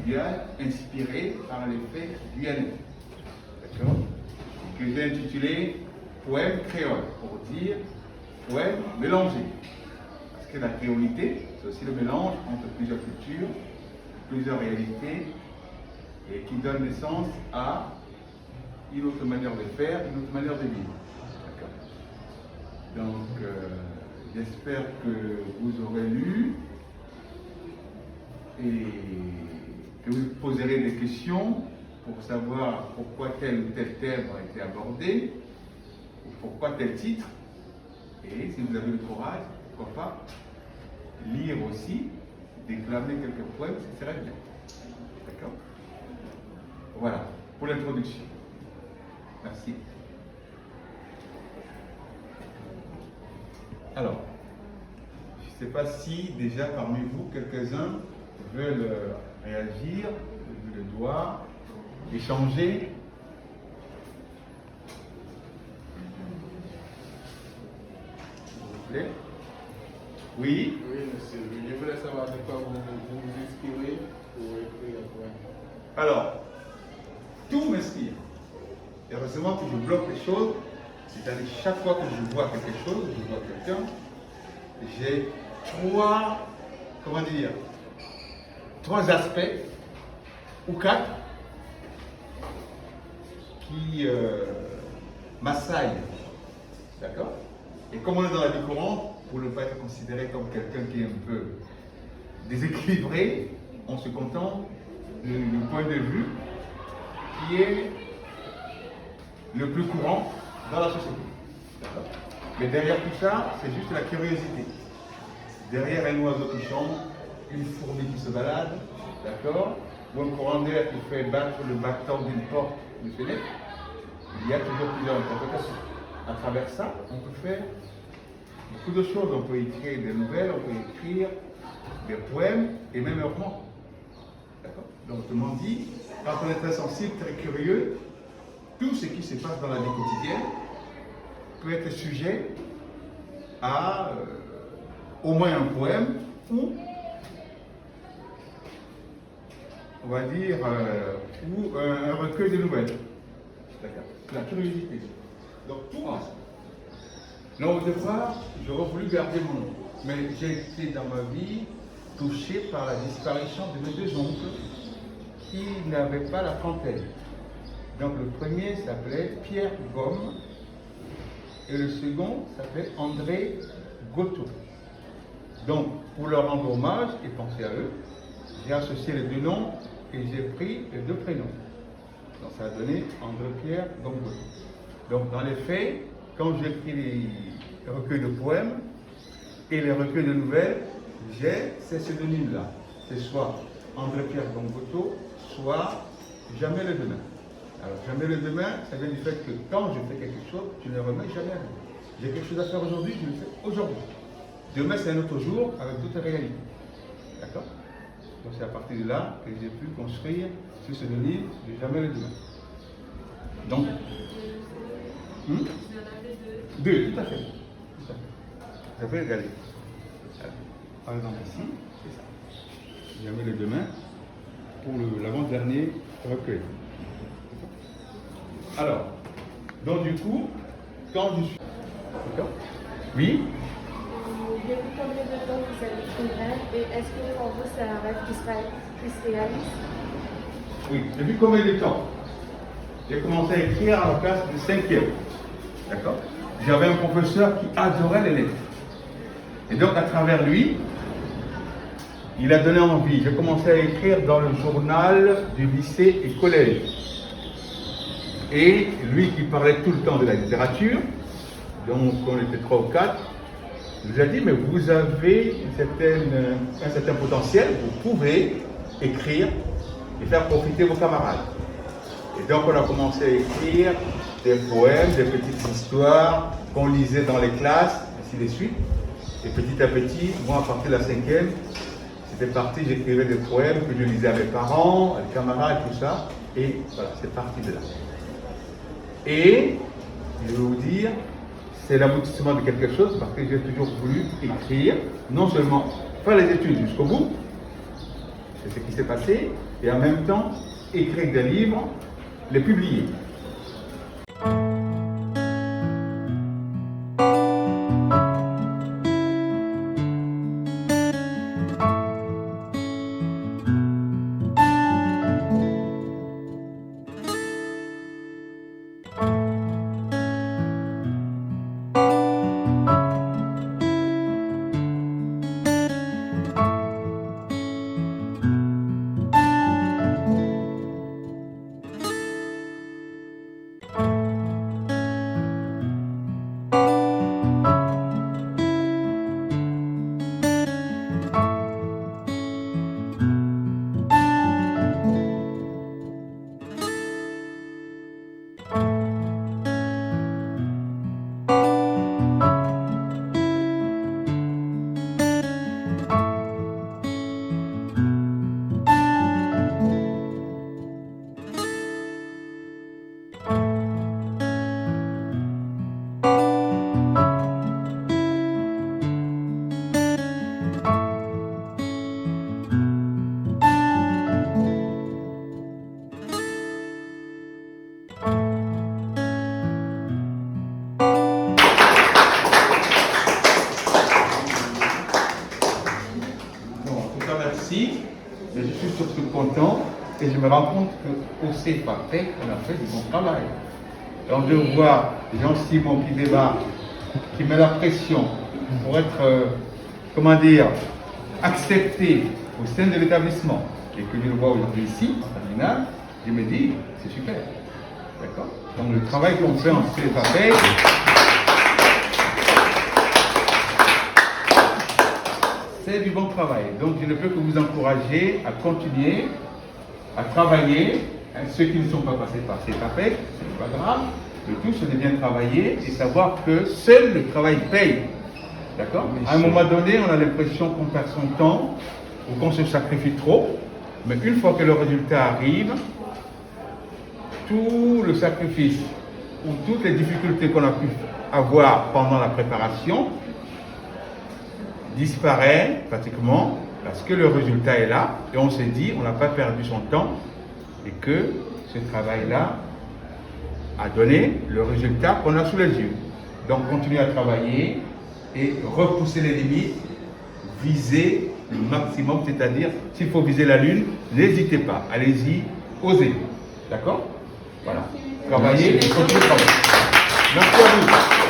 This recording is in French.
Guyane, inspiré par les faits guyanais. D'accord? Que j'ai intitulé Poème créole, pour dire poème mélangé. Parce que la créolité, c'est aussi le mélange entre plusieurs cultures, plusieurs réalités, et qui donne naissance à une autre manière de faire, une autre manière de vivre. D'accord? Donc, j'espère que vous aurez lu et que vous poserez des questions pour savoir pourquoi tel ou tel thème a été abordé, ou pourquoi tel titre. Et si vous avez le courage, pourquoi pas lire aussi, déclamer quelques poèmes, ce serait bien. D'accord? Voilà, pour l'introduction. Merci. Alors, je ne sais pas si déjà parmi vous, quelques-uns veulent réagir, lever le doigt, échanger. S'il vous plaît. Oui? Oui, monsieur. Je voulais savoir de quoi vous vous inspirez pour écrire un poème. Alors, tout m'inspire. Heureusement que je bloque les choses, c'est-à-dire chaque fois que je vois quelque chose, je vois quelqu'un, j'ai trois aspects, ou quatre, qui m'assaillent. D'accord? Et comme on est dans la vie courante, pour ne pas être considéré comme quelqu'un qui est un peu déséquilibré, on se contente du point de vue qui est le plus courant dans la société. D'accord? Mais derrière tout ça, c'est juste la curiosité. Derrière un oiseau qui chante, une fourmi qui se balade, d'accord, ou un courant d'air qui fait battre le battant d'une porte de fenêtre, il y a toujours plusieurs interprétations. À travers ça, on peut faire beaucoup de choses. On peut écrire des nouvelles, on peut écrire des poèmes et même un roman. D'accord? Donc, autrement dit, quand on est très sensible, très curieux, tout ce qui se passe dans la vie quotidienne peut être sujet à au moins un poème ou, on va dire, ou un recueil de nouvelles. D'accord? La curiosité. Donc tout ça. Non, au départ, j'aurais voulu garder mon nom. Mais j'ai été dans ma vie touché par la disparition de mes deux oncles qui n'avaient pas la trentaine. Donc le premier s'appelait Pierre Gomme et le second s'appelait André Gotto. Donc pour leur rendre hommage et penser à eux, j'ai associé les deux noms et j'ai pris les deux prénoms. Donc ça a donné André Pierre Gomme Gotto. Donc dans les faits, quand j'écris les recueils de poèmes et les recueils de nouvelles, j'ai ces pseudonymes-là. C'est soit André Pierre Gomme Gotto, soit Jamais le demain. Alors, jamais le demain, ça vient du fait que quand je fais quelque chose, je ne le remets jamais à demain. J'ai quelque chose à faire aujourd'hui, je le fais aujourd'hui. Demain, c'est un autre jour avec d'autres réalités. D'accord? Donc, c'est à partir de là que j'ai pu construire ce pseudonyme de Jamais le demain. Donc, deux, tout à fait. Tout à fait. Vous avez regardé. Par exemple, ici, c'est ça. Jamais le demain pour l'avant-dernier recueil. Alors, donc du coup, quand je suis... D'accord? Oui? Depuis combien de temps vous avez écrit le rêve et est-ce que pour vous c'est un rêve qui se réalise? Oui, depuis combien de temps? J'ai commencé à écrire à la classe de 5e. D'accord? J'avais un professeur qui adorait les lettres. Et donc à travers lui, il a donné envie. J'ai commencé à écrire dans le journal du lycée et collège. Et lui qui parlait tout le temps de la littérature, donc on était 3 ou 4, nous a dit, mais vous avez un certain potentiel, vous pouvez écrire et faire profiter vos camarades. Et donc on a commencé à écrire des poèmes, des petites histoires qu'on lisait dans les classes, ainsi de suite. Et petit à petit, moi à partir de la 5e, c'était parti, j'écrivais des poèmes que je lisais à mes parents, à mes camarades, tout ça. Et voilà, c'est parti de là. Et, je vais vous dire, c'est l'aboutissement de quelque chose parce que j'ai toujours voulu écrire, non seulement faire les études jusqu'au bout, c'est ce qui s'est passé, et en même temps, écrire des livres, les publier. Merci, mais je suis surtout content et je me rends compte qu'au CFAPEC, on a fait du bon travail. Donc de voir Jean-Simon qui débarque, qui met la pression pour être, comment dire, accepté au sein de l'établissement, et que je le vois aujourd'hui ici, en terminale, je me dis, c'est super. D'accord? Donc le travail qu'on fait en CFAPEC, c'est du bon travail. Donc je ne peux que vous encourager à continuer, à travailler. Ceux qui ne sont pas passés par CFAPEC, ce n'est pas grave. Le tout, c'est de bien travailler et savoir que seul le travail paye. D'accord? À un moment donné, on a l'impression qu'on perd son temps ou qu'on se sacrifie trop. Mais une fois que le résultat arrive, tout le sacrifice ou toutes les difficultés qu'on a pu avoir pendant la préparation disparaît pratiquement parce que le résultat est là et on s'est dit on n'a pas perdu son temps et que ce travail-là a donné le résultat qu'on a sous les yeux. Donc continuez à travailler et repousser les limites, viser le maximum, c'est-à-dire s'il faut viser la lune, n'hésitez pas, allez-y, osez. D'accord? Voilà. Travaillez et continuez à travailler. Merci à vous.